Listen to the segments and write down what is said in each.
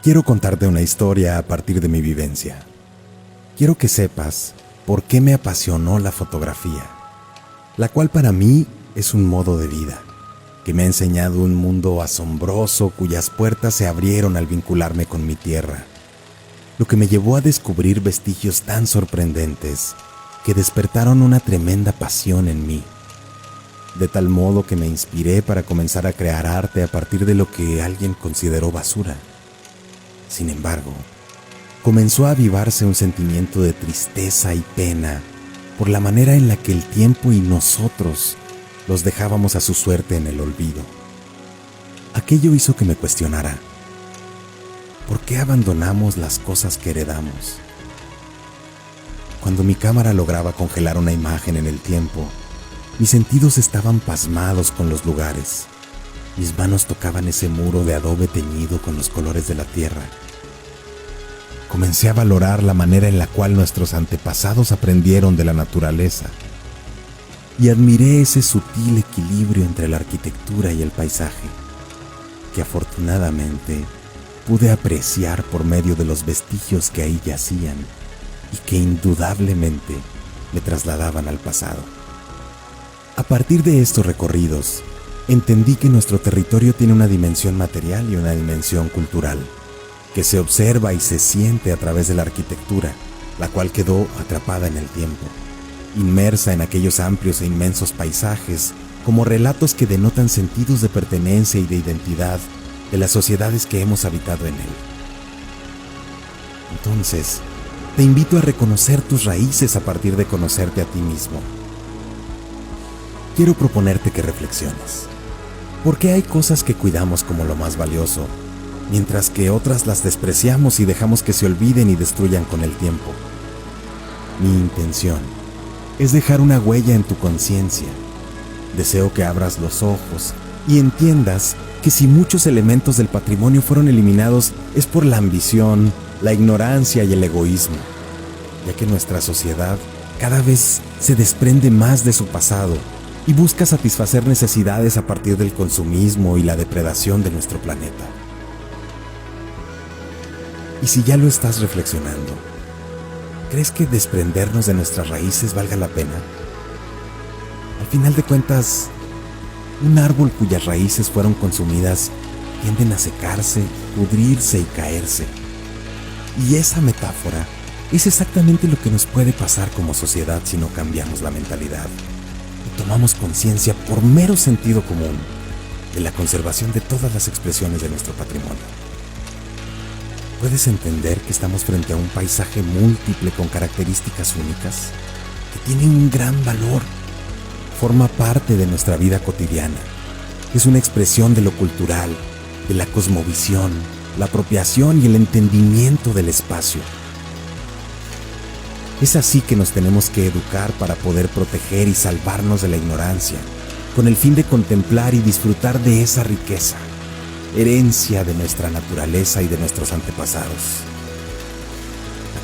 Quiero contarte una historia a partir de mi vivencia. Quiero que sepas por qué me apasionó la fotografía, la cual para mí es un modo de vida, que me ha enseñado un mundo asombroso cuyas puertas se abrieron al vincularme con mi tierra, lo que me llevó a descubrir vestigios tan sorprendentes que despertaron una tremenda pasión en mí, de tal modo que me inspiré para comenzar a crear arte a partir de lo que alguien consideró basura. Sin embargo, comenzó a avivarse un sentimiento de tristeza y pena por la manera en la que el tiempo y nosotros los dejábamos a su suerte en el olvido. Aquello hizo que me cuestionara: ¿por qué abandonamos las cosas que heredamos? Cuando mi cámara lograba congelar una imagen en el tiempo, mis sentidos estaban pasmados con los lugares. Mis manos tocaban ese muro de adobe teñido con los colores de la tierra. Comencé a valorar la manera en la cual nuestros antepasados aprendieron de la naturaleza y admiré ese sutil equilibrio entre la arquitectura y el paisaje, que afortunadamente pude apreciar por medio de los vestigios que ahí yacían y que indudablemente me trasladaban al pasado. A partir de estos recorridos, entendí que nuestro territorio tiene una dimensión material y una dimensión cultural, que se observa y se siente a través de la arquitectura, la cual quedó atrapada en el tiempo, inmersa en aquellos amplios e inmensos paisajes, como relatos que denotan sentidos de pertenencia y de identidad de las sociedades que hemos habitado en él. Entonces, te invito a reconocer tus raíces a partir de conocerte a ti mismo. Quiero proponerte que reflexiones. ¿Por qué hay cosas que cuidamos como lo más valioso, mientras que otras las despreciamos y dejamos que se olviden y destruyan con el tiempo? Mi intención es dejar una huella en tu conciencia. Deseo que abras los ojos y entiendas que si muchos elementos del patrimonio fueron eliminados es por la ambición, la ignorancia y el egoísmo, ya que nuestra sociedad cada vez se desprende más de su pasado y busca satisfacer necesidades a partir del consumismo y la depredación de nuestro planeta. Y si ya lo estás reflexionando, ¿crees que desprendernos de nuestras raíces valga la pena? Al final de cuentas, un árbol cuyas raíces fueron consumidas tienden a secarse, pudrirse y caerse. Y esa metáfora es exactamente lo que nos puede pasar como sociedad si no cambiamos la mentalidad y tomamos conciencia por mero sentido común de la conservación de todas las expresiones de nuestro patrimonio. ¿Puedes entender que estamos frente a un paisaje múltiple con características únicas, que tiene un gran valor? Forma parte de nuestra vida cotidiana. Es una expresión de lo cultural, de la cosmovisión, la apropiación y el entendimiento del espacio. Es así que nos tenemos que educar para poder proteger y salvarnos de la ignorancia, con el fin de contemplar y disfrutar de esa riqueza, herencia de nuestra naturaleza y de nuestros antepasados.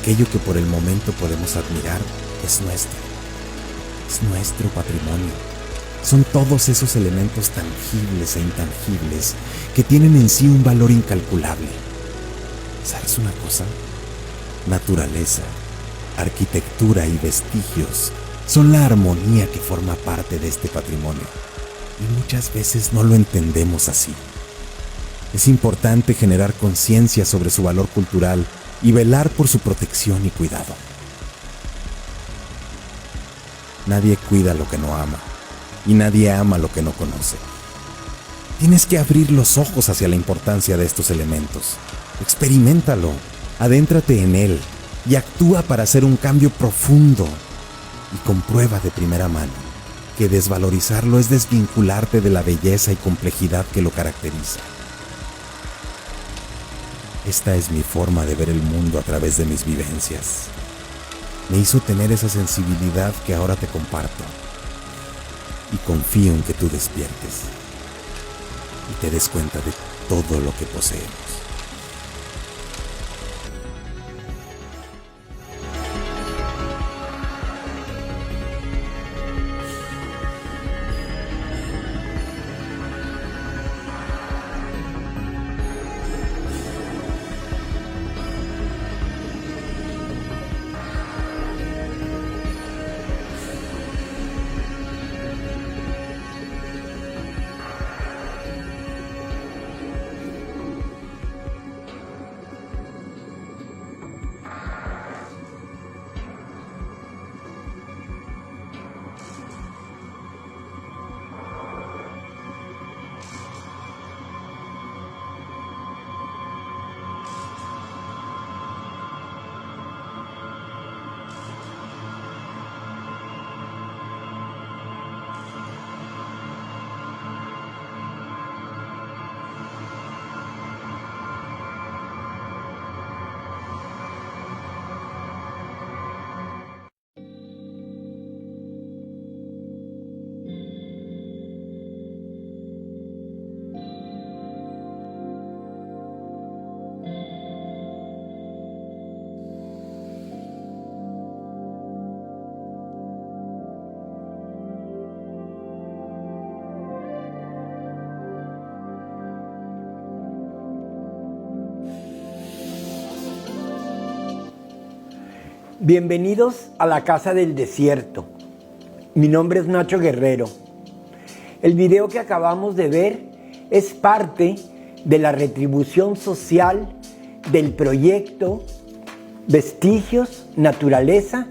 Aquello que por el momento podemos admirar es nuestro patrimonio. Son todos esos elementos tangibles e intangibles que tienen en sí un valor incalculable. ¿Sabes una cosa? Naturaleza, arquitectura y vestigios son la armonía que forma parte de este patrimonio, y muchas veces no lo entendemos así. Es importante generar conciencia sobre su valor cultural y velar por su protección y cuidado. Nadie cuida lo que no ama, y nadie ama lo que no conoce. Tienes que abrir los ojos hacia la importancia de estos elementos. Experiméntalo, adéntrate en él y actúa para hacer un cambio profundo, y comprueba de primera mano que desvalorizarlo es desvincularte de la belleza y complejidad que lo caracteriza. Esta es mi forma de ver el mundo a través de mis vivencias. Me hizo tener esa sensibilidad que ahora te comparto, y confío en que tú despiertes y te des cuenta de todo lo que poseemos. Bienvenidos a la Casa del Desierto. Mi nombre es Nacho Guerrero. El video que acabamos de ver es parte de la retribución social del proyecto Vestigios, Naturaleza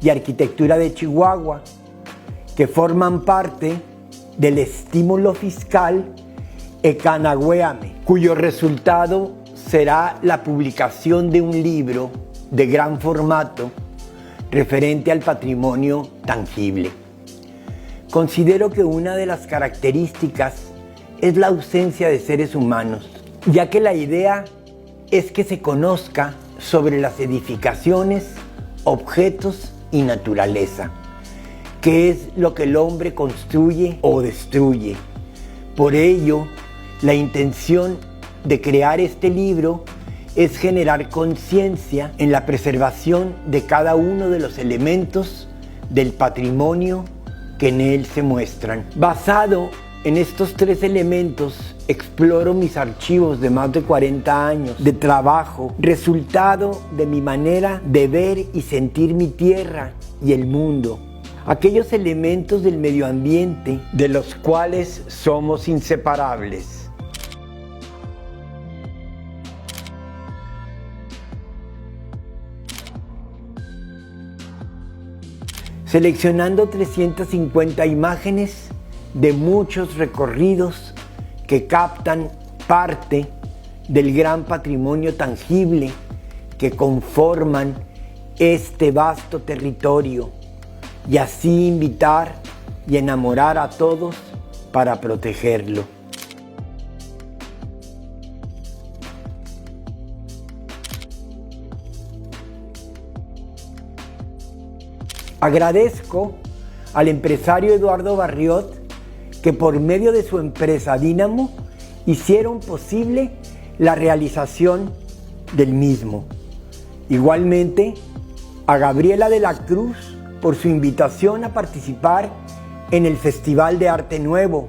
y Arquitectura de Chihuahua, que forman parte del estímulo fiscal Ekanagüéame, cuyo resultado será la publicación de un libro de gran formato referente al patrimonio tangible. Considero que una de las características es la ausencia de seres humanos, ya que la idea es que se conozca sobre las edificaciones, objetos y naturaleza, qué es lo que el hombre construye o destruye. Por ello, la intención de crear este libro es generar conciencia en la preservación de cada uno de los elementos del patrimonio que en él se muestran. Basado en estos tres elementos, exploro mis archivos de más de 40 años de trabajo, resultado de mi manera de ver y sentir mi tierra y el mundo. Aquellos elementos del medio ambiente de los cuales somos inseparables. Seleccionando 350 imágenes de muchos recorridos que captan parte del gran patrimonio tangible que conforman este vasto territorio, y así invitar y enamorar a todos para protegerlo. Agradezco al empresario Eduardo Barriot que por medio de su empresa Dínamo hicieron posible la realización del mismo. Igualmente a Gabriela de la Cruz por su invitación a participar en el Festival de Arte Nuevo,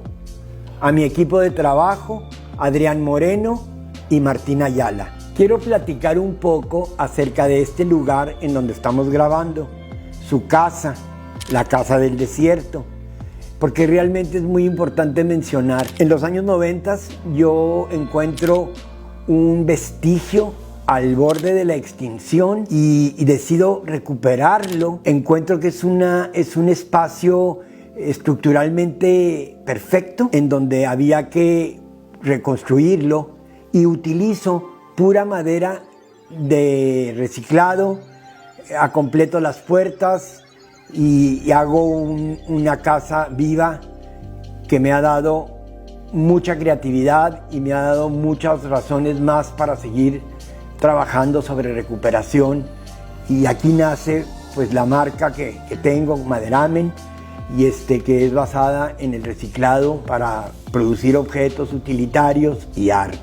a mi equipo de trabajo, Adrián Moreno y Martín Ayala. Quiero platicar un poco acerca de este lugar en donde estamos grabando. Su casa, la Casa del Desierto, porque realmente es muy importante mencionar. En los años 90 yo encuentro un vestigio al borde de la extinción y decido recuperarlo. Encuentro que es un espacio estructuralmente perfecto en donde había que reconstruirlo, y utilizo pura madera de reciclado, completo las puertas y hago una casa viva que me ha dado mucha creatividad y me ha dado muchas razones más para seguir trabajando sobre recuperación. Y aquí nace pues la marca que tengo, Maderamen, y que es basada en el reciclado para producir objetos utilitarios y arte.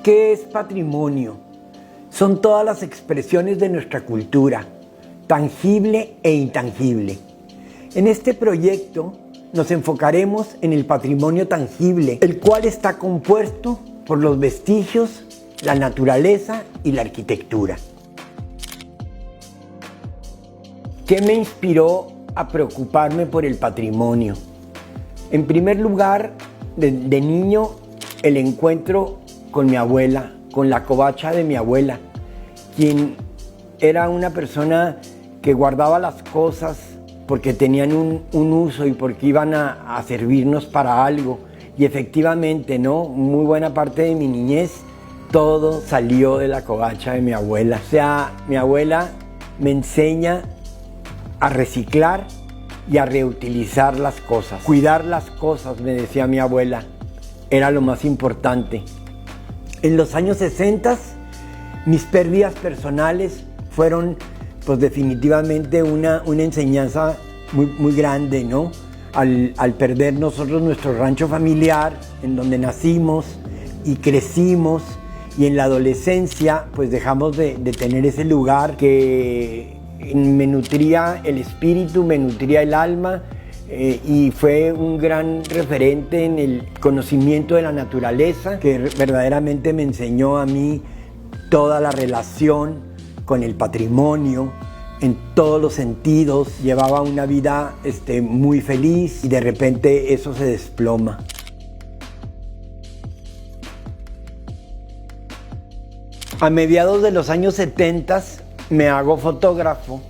¿Qué es patrimonio? Son todas las expresiones de nuestra cultura, tangible e intangible. En este proyecto nos enfocaremos en el patrimonio tangible, el cual está compuesto por los vestigios, la naturaleza y la arquitectura. ¿Qué me inspiró a preocuparme por el patrimonio? En primer lugar, de niño, el encuentro con mi abuela, con la covacha de mi abuela, quien era una persona que guardaba las cosas porque tenían un uso y porque iban a servirnos para algo. Y efectivamente, ¿no? Muy buena parte de mi niñez todo salió de la covacha de mi abuela. O sea, mi abuela me enseña a reciclar y a reutilizar las cosas. Cuidar las cosas, me decía mi abuela, era lo más importante. En los años 60, mis pérdidas personales fueron pues definitivamente una enseñanza muy grande, ¿no? Al perder nosotros nuestro rancho familiar, en donde nacimos y crecimos, y en la adolescencia pues dejamos de tener ese lugar que me nutría el espíritu, me nutría el alma, y fue un gran referente en el conocimiento de la naturaleza, que verdaderamente me enseñó a mí toda la relación con el patrimonio en todos los sentidos. Llevaba una vida muy feliz y de repente eso se desploma. A mediados de los años 70 me hago fotógrafo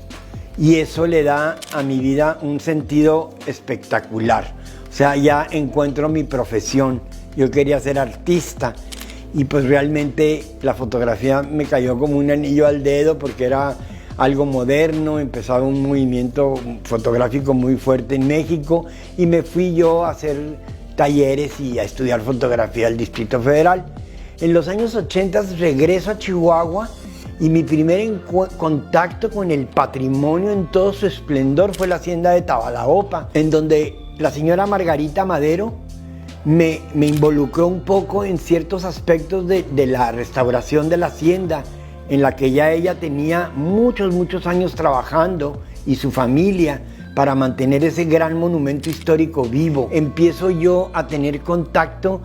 y eso le da a mi vida un sentido espectacular. O sea, ya encuentro mi profesión. Yo quería ser artista y pues realmente la fotografía me cayó como un anillo al dedo porque era algo moderno, empezaba un movimiento fotográfico muy fuerte en México y me fui yo a hacer talleres y a estudiar fotografía al Distrito Federal. En los años 80 regreso a Chihuahua y mi primer contacto con el patrimonio en todo su esplendor fue la hacienda de Tabalaopa, en donde la señora Margarita Madero me involucró un poco en ciertos aspectos de la restauración de la hacienda, en la que ya ella tenía muchos años trabajando y su familia para mantener ese gran monumento histórico vivo. Empiezo yo a tener contacto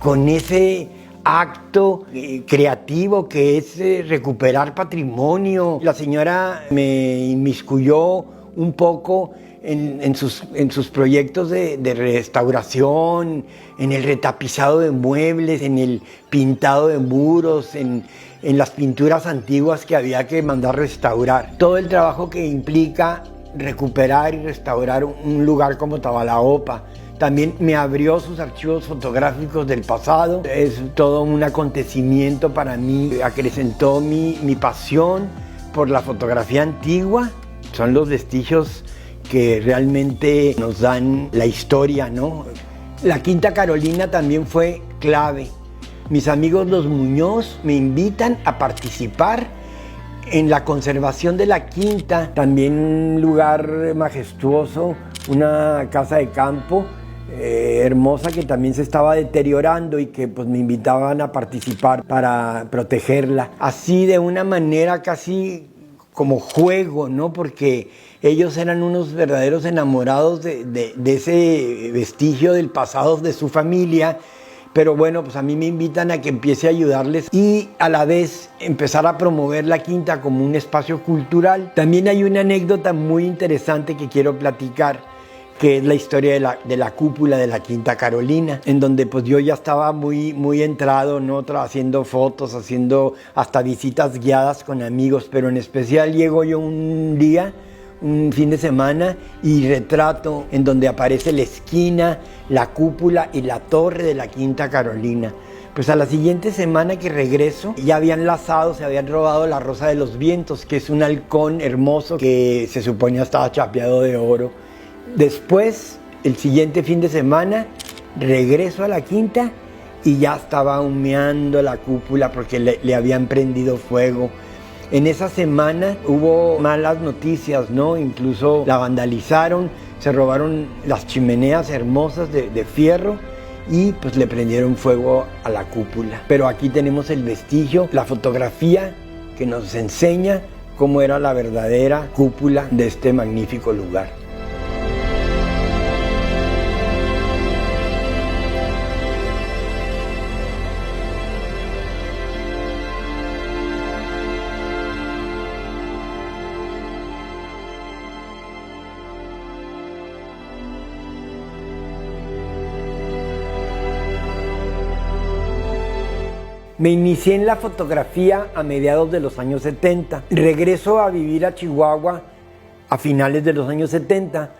con ese acto creativo que es recuperar patrimonio. La señora me inmiscuyó un poco en sus proyectos de restauración, en el retapizado de muebles, en el pintado de muros, en las pinturas antiguas que había que mandar restaurar. Todo el trabajo que implica recuperar y restaurar un lugar como Tabalaopa. También me abrió sus archivos fotográficos del pasado. Es todo un acontecimiento para mí. Acrecentó mi pasión por la fotografía antigua. Son los vestigios que realmente nos dan la historia, ¿no? La Quinta Carolina también fue clave. Mis amigos los Muñoz me invitan a participar en la conservación de la quinta, también un lugar majestuoso, una casa de campo hermosa que también se estaba deteriorando y que pues me invitaban a participar para protegerla. Así de una manera casi como juego, ¿no? Porque ellos eran unos verdaderos enamorados de ese vestigio del pasado de su familia. Pero bueno, pues a mí me invitan a que empiece a ayudarles y a la vez empezar a promover la quinta como un espacio cultural. También hay una anécdota muy interesante que quiero platicar, que es la historia de la cúpula de la Quinta Carolina, en donde pues yo ya estaba muy entrado, ¿no? Haciendo fotos, haciendo hasta visitas guiadas con amigos, pero en especial llego yo un día, un fin de semana, y retrato en donde aparece la esquina, la cúpula y la torre de la Quinta Carolina. Pues a la siguiente semana que regreso, ya habían lazado, se habían robado la Rosa de los Vientos, que es un halcón hermoso que se suponía estaba chapeado de oro. Después, el siguiente fin de semana, regreso a la quinta y ya estaba humeando la cúpula porque le habían prendido fuego. En esa semana hubo malas noticias, ¿no? Incluso la vandalizaron, se robaron las chimeneas hermosas de fierro y pues le prendieron fuego a la cúpula. Pero aquí tenemos el vestigio, la fotografía que nos enseña cómo era la verdadera cúpula de este magnífico lugar. Me inicié en la fotografía a mediados de los años 70. Regreso a vivir a Chihuahua a finales de los años 70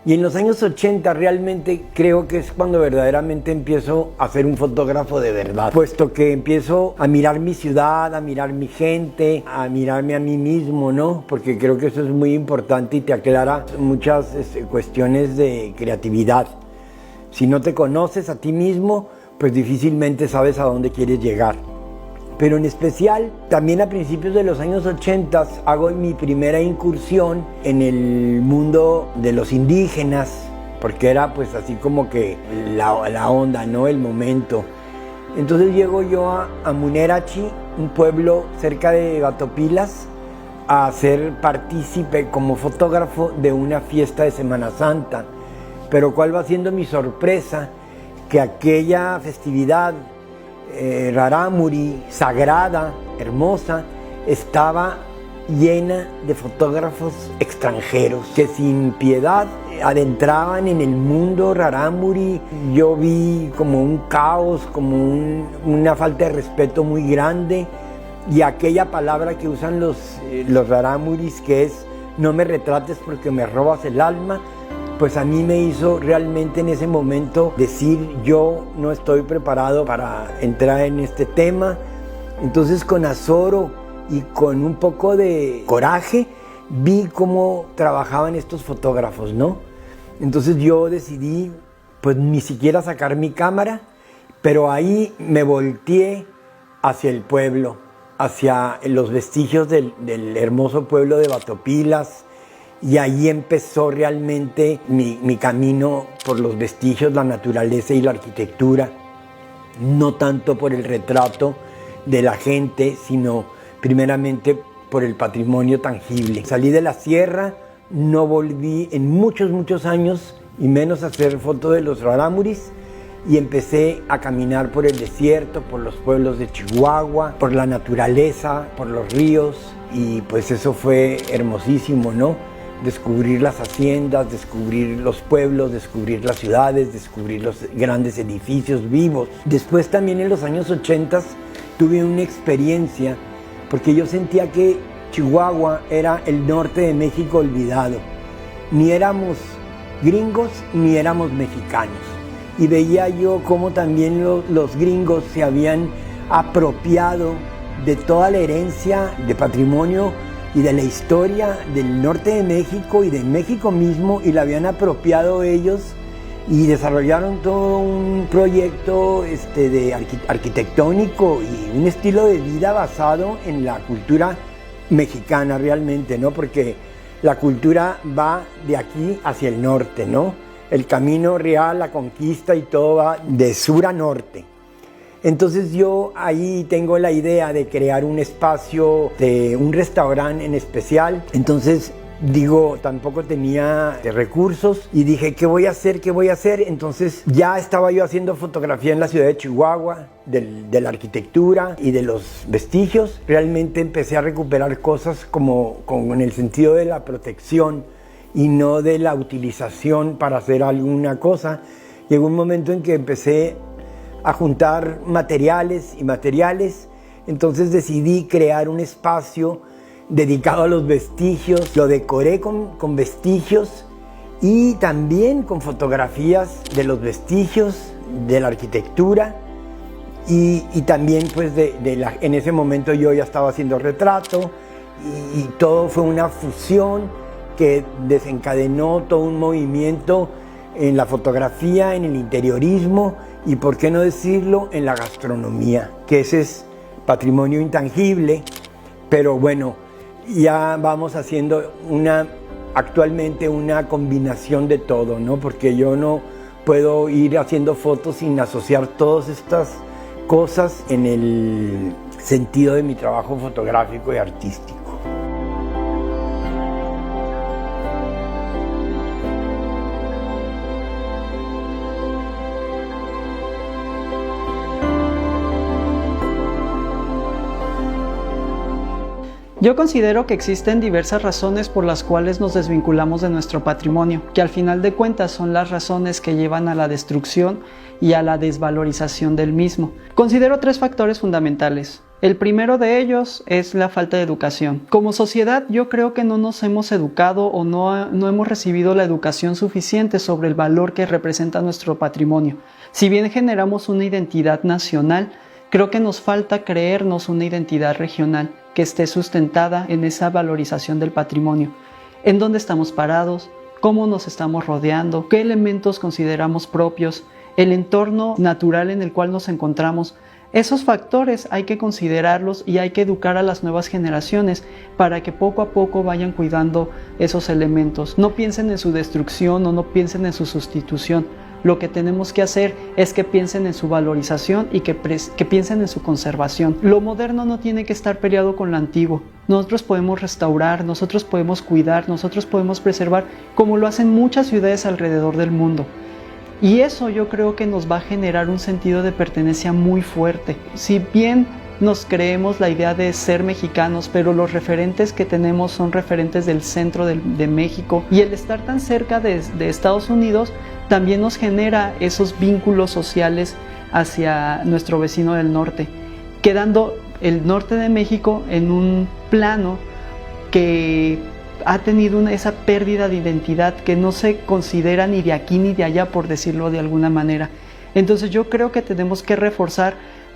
Y en los años 80 realmente creo que es cuando verdaderamente empiezo a ser un fotógrafo de verdad, puesto que empiezo a mirar mi ciudad, a mirar mi gente, a mirarme a mí mismo, ¿no? Porque creo que eso es muy importante y te aclara muchas cuestiones de creatividad. Si no te conoces a ti mismo, pues difícilmente sabes a dónde quieres llegar. Pero en especial, también a principios de los años 80 hago mi primera incursión en el mundo de los indígenas, porque era pues así como que la onda, ¿no? El momento. Entonces llego yo a Munerachi, un pueblo cerca de Batopilas, a ser partícipe como fotógrafo de una fiesta de Semana Santa. Pero ¿cuál va siendo mi sorpresa? Que aquella festividad rarámuri, sagrada, hermosa, estaba llena de fotógrafos extranjeros que sin piedad adentraban en el mundo rarámuri. Yo vi como un caos, como una falta de respeto muy grande, y aquella palabra que usan los rarámuris, que es no me retrates porque me robas el alma, pues a mí me hizo realmente en ese momento decir yo no estoy preparado para entrar en este tema. Entonces con azoro y con un poco de coraje vi cómo trabajaban estos fotógrafos, ¿no? Entonces yo decidí pues ni siquiera sacar mi cámara, pero ahí me volteé hacia el pueblo, hacia los vestigios del hermoso pueblo de Batopilas. Y ahí empezó realmente mi camino por los vestigios, la naturaleza y la arquitectura. No tanto por el retrato de la gente, sino primeramente por el patrimonio tangible. Salí de la sierra, no volví en muchos años, y menos a hacer foto de los rarámuris, y empecé a caminar por el desierto, por los pueblos de Chihuahua, por la naturaleza, por los ríos, y pues eso fue hermosísimo, ¿no? Descubrir las haciendas, descubrir los pueblos, descubrir las ciudades, descubrir los grandes edificios vivos. Después también en los años 80 tuve una experiencia, porque yo sentía que Chihuahua era el norte de México olvidado. Ni éramos gringos ni éramos mexicanos. Y veía yo cómo también los gringos se habían apropiado de toda la herencia de patrimonio y de la historia del norte de México y de México mismo, y la habían apropiado ellos y desarrollaron todo un proyecto arquitectónico y un estilo de vida basado en la cultura mexicana realmente, ¿no? Porque la cultura va de aquí hacia el norte, ¿no? El camino real, la conquista y todo va de sur a norte. Entonces yo ahí tengo la idea de crear un espacio de un restaurante en especial. Entonces digo, tampoco tenía recursos y dije, ¿qué voy a hacer? ¿Qué voy a hacer? Entonces ya estaba yo haciendo fotografía en la ciudad de Chihuahua, de la arquitectura y de los vestigios. Realmente empecé a recuperar cosas como en el sentido de la protección y no de la utilización para hacer alguna cosa. Llegó un momento en que empecé a juntar materiales, entonces decidí crear un espacio dedicado a los vestigios. Lo decoré con vestigios y también con fotografías de los vestigios, de la arquitectura, y también pues en ese momento yo ya estaba haciendo retrato, y todo fue una fusión que desencadenó todo un movimiento en la fotografía, en el interiorismo, y por qué no decirlo, en la gastronomía, que ese es patrimonio intangible. Pero bueno, ya vamos haciendo actualmente una combinación de todo, ¿no? Porque yo no puedo ir haciendo fotos sin asociar todas estas cosas en el sentido de mi trabajo fotográfico y artístico. Yo considero que existen diversas razones por las cuales nos desvinculamos de nuestro patrimonio, que al final de cuentas son las razones que llevan a la destrucción y a la desvalorización del mismo. Considero tres factores fundamentales. El primero de ellos es la falta de educación. Como sociedad, yo creo que no nos hemos educado o no hemos recibido la educación suficiente sobre el valor que representa nuestro patrimonio. Si bien generamos una identidad nacional, creo que nos falta creernos una identidad regional que esté sustentada en esa valorización del patrimonio. ¿En dónde estamos parados? ¿Cómo nos estamos rodeando? ¿Qué elementos consideramos propios? El entorno natural en el cual nos encontramos. Esos factores hay que considerarlos y hay que educar a las nuevas generaciones para que poco a poco vayan cuidando esos elementos. No piensen en su destrucción o no piensen en su sustitución. Lo que tenemos que hacer es que piensen en su valorización y que piensen en su conservación. Lo moderno no tiene que estar peleado con lo antiguo. Nosotros podemos restaurar, nosotros podemos cuidar, nosotros podemos preservar, como lo hacen muchas ciudades alrededor del mundo. Y eso yo creo que nos va a generar un sentido de pertenencia muy fuerte. Si bien nos creemos la idea de ser mexicanos, pero los referentes que tenemos son referentes del centro de México, y el estar tan cerca de Estados Unidos también nos genera esos vínculos sociales hacia nuestro vecino del norte, quedando el norte de México en un plano que ha tenido esa pérdida de identidad que no se considera ni de aquí ni de allá, por decirlo de alguna manera. Entonces yo creo que tenemos que reforzar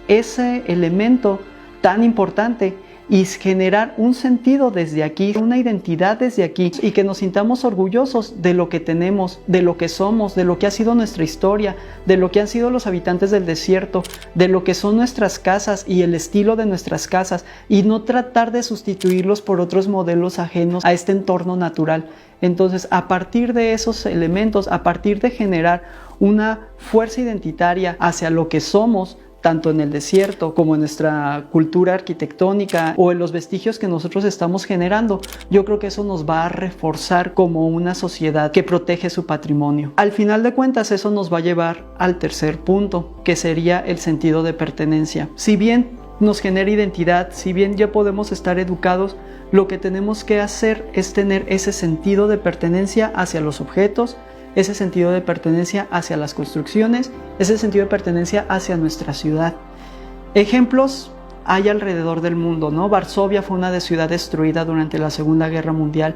ese elemento tan importante y generar un sentido desde aquí, una identidad desde aquí, y que nos sintamos orgullosos de lo que tenemos, de lo que somos, de lo que ha sido nuestra historia, de lo que han sido los habitantes del desierto, de lo que son nuestras casas y el estilo de nuestras casas, y no tratar de sustituirlos por otros modelos ajenos a este entorno natural. Entonces, a partir de esos elementos, a partir de generar una fuerza identitaria hacia lo que somos, tanto en el desierto como en nuestra cultura arquitectónica o en los vestigios que nosotros estamos generando, yo creo que eso nos va a reforzar como una sociedad que protege su patrimonio. Al final de cuentas, eso nos va a llevar al tercer punto, que sería el sentido de pertenencia. Si bien nos genera identidad, si bien ya podemos estar educados, lo que tenemos que hacer es tener ese sentido de pertenencia hacia los objetos, ese sentido de pertenencia hacia las construcciones, ese sentido de pertenencia hacia nuestra ciudad. Ejemplos hay alrededor del mundo, ¿no? Varsovia fue una ciudad destruida durante la Segunda Guerra Mundial,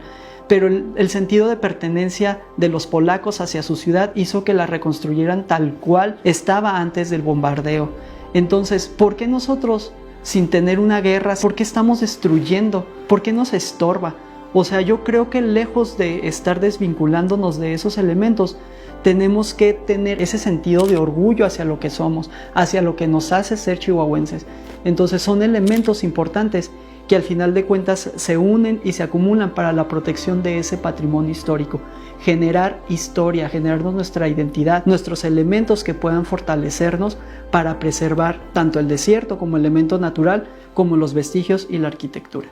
pero el sentido de pertenencia de los polacos hacia su ciudad hizo que la reconstruyeran tal cual estaba antes del bombardeo. Entonces, ¿por qué nosotros, sin tener una guerra, por qué estamos destruyendo? ¿Por qué nos estorba? O sea, yo creo que lejos de estar desvinculándonos de esos elementos, tenemos que tener ese sentido de orgullo hacia lo que somos, hacia lo que nos hace ser chihuahuenses. Entonces son elementos importantes que al final de cuentas se unen y se acumulan para la protección de ese patrimonio histórico. Generar historia, generarnos nuestra identidad, nuestros elementos que puedan fortalecernos para preservar tanto el desierto como elemento natural, como los vestigios y la arquitectura.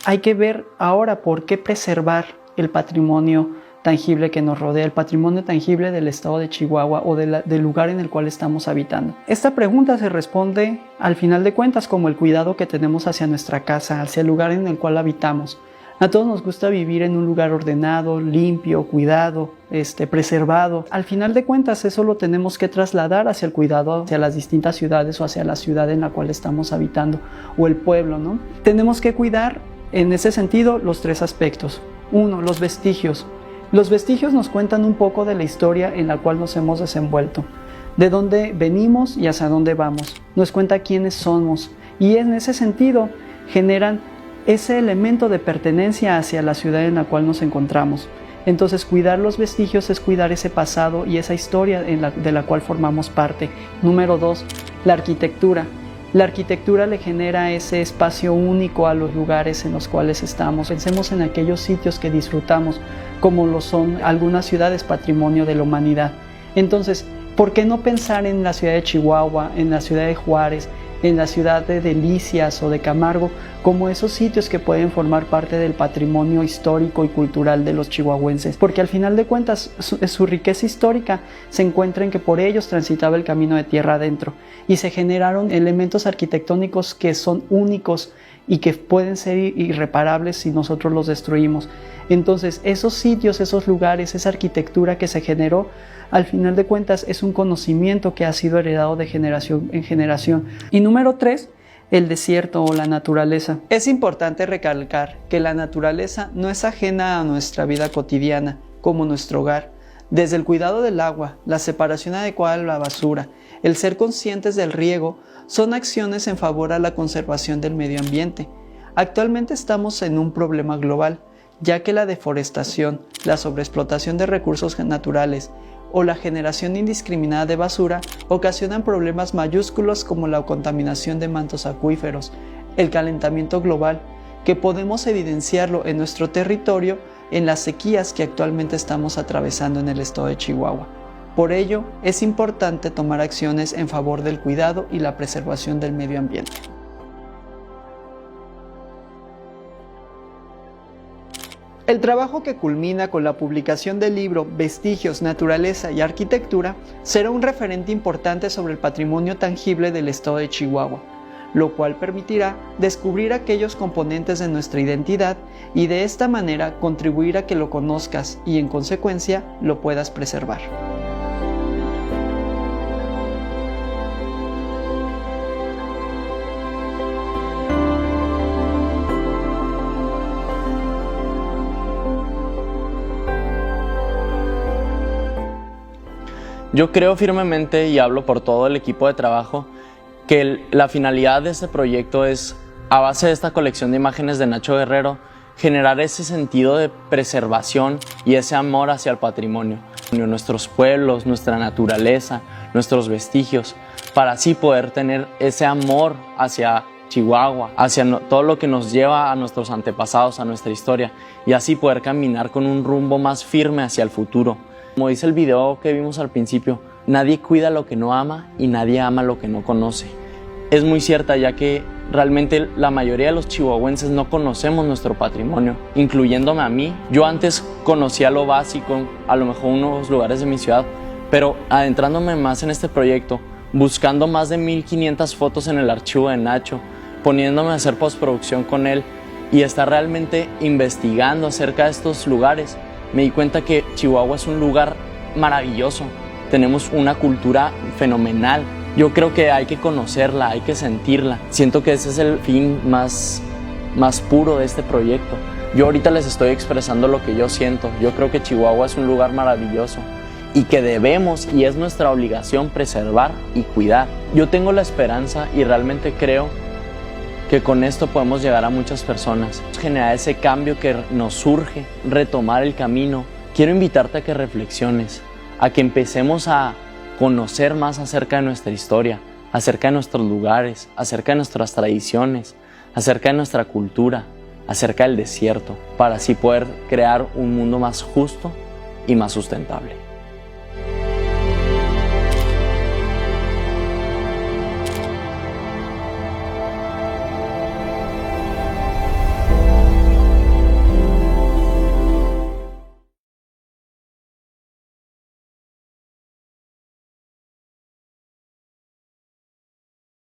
Hay que ver ahora por qué preservar el patrimonio tangible que nos rodea, el patrimonio tangible del estado de Chihuahua o del lugar en el cual estamos habitando. Esta pregunta se responde al final de cuentas como el cuidado que tenemos hacia nuestra casa, hacia el lugar en el cual habitamos. A todos nos gusta vivir en un lugar ordenado, limpio, cuidado, preservado. Al final de cuentas eso lo tenemos que trasladar hacia el cuidado hacia las distintas ciudades o hacia la ciudad en la cual estamos habitando o el pueblo, ¿no? Tenemos que cuidar en ese sentido los tres aspectos. Uno, los vestigios. Los vestigios nos cuentan un poco de la historia en la cual nos hemos desenvuelto, de dónde venimos y hacia dónde vamos. Nos cuenta quiénes somos y en ese sentido generan ese elemento de pertenencia hacia la ciudad en la cual nos encontramos. Entonces cuidar los vestigios es cuidar ese pasado y esa historia de la cual formamos parte. Número 2, la arquitectura. La arquitectura le genera ese espacio único a los lugares en los cuales estamos. Pensemos en aquellos sitios que disfrutamos, como lo son algunas ciudades patrimonio de la humanidad. Entonces, ¿por qué no pensar en la ciudad de Chihuahua, en la ciudad de Juárez, en la ciudad de Delicias o de Camargo, como esos sitios que pueden formar parte del patrimonio histórico y cultural de los chihuahuenses? Porque al final de cuentas su riqueza histórica se encuentra en que por ellos transitaba el camino de tierra adentro y se generaron elementos arquitectónicos que son únicos, y que pueden ser irreparables si nosotros los destruimos. Entonces, esos sitios, esos lugares, esa arquitectura que se generó, al final de cuentas es un conocimiento que ha sido heredado de generación en generación. Y número 3, el desierto o la naturaleza. Es importante recalcar que la naturaleza no es ajena a nuestra vida cotidiana, como nuestro hogar. Desde el cuidado del agua, la separación adecuada de la basura, el ser conscientes del riego, son acciones en favor a la conservación del medio ambiente. Actualmente estamos en un problema global, ya que la deforestación, la sobreexplotación de recursos naturales o la generación indiscriminada de basura ocasionan problemas mayúsculos como la contaminación de mantos acuíferos, el calentamiento global, que podemos evidenciarlo en nuestro territorio en las sequías que actualmente estamos atravesando en el estado de Chihuahua. Por ello, es importante tomar acciones en favor del cuidado y la preservación del medio ambiente. El trabajo que culmina con la publicación del libro Vestigios, Naturaleza y Arquitectura será un referente importante sobre el patrimonio tangible del estado de Chihuahua, lo cual permitirá descubrir aquellos componentes de nuestra identidad y de esta manera contribuir a que lo conozcas y en consecuencia lo puedas preservar. Yo creo firmemente, y hablo por todo el equipo de trabajo, que la finalidad de este proyecto es, a base de esta colección de imágenes de Nacho Guerrero, generar ese sentido de preservación y ese amor hacia el patrimonio, nuestros pueblos, nuestra naturaleza, nuestros vestigios, para así poder tener ese amor hacia Chihuahua, hacia todo lo que nos lleva a nuestros antepasados, a nuestra historia, y así poder caminar con un rumbo más firme hacia el futuro. Como dice el video que vimos al principio, nadie cuida lo que no ama y nadie ama lo que no conoce. Es muy cierta, ya que realmente la mayoría de los chihuahuenses no conocemos nuestro patrimonio, incluyéndome a mí. Yo antes conocía lo básico, a lo mejor unos lugares de mi ciudad, pero adentrándome más en este proyecto, buscando más de 1500 fotos en el archivo de Nacho, poniéndome a hacer postproducción con él y estar realmente investigando acerca de estos lugares, me di cuenta que Chihuahua es un lugar maravilloso. Tenemos una cultura fenomenal. Yo creo que hay que conocerla, hay que sentirla. Siento que ese es el fin más puro de este proyecto. Yo ahorita les estoy expresando lo que yo siento. Yo creo que Chihuahua es un lugar maravilloso y que debemos, y es nuestra obligación, preservar y cuidar. Yo tengo la esperanza y realmente creo que con esto podemos llegar a muchas personas, generar ese cambio que nos surge, retomar el camino. Quiero invitarte a que reflexiones, a que empecemos a conocer más acerca de nuestra historia, acerca de nuestros lugares, acerca de nuestras tradiciones, acerca de nuestra cultura, acerca del desierto, para así poder crear un mundo más justo y más sustentable.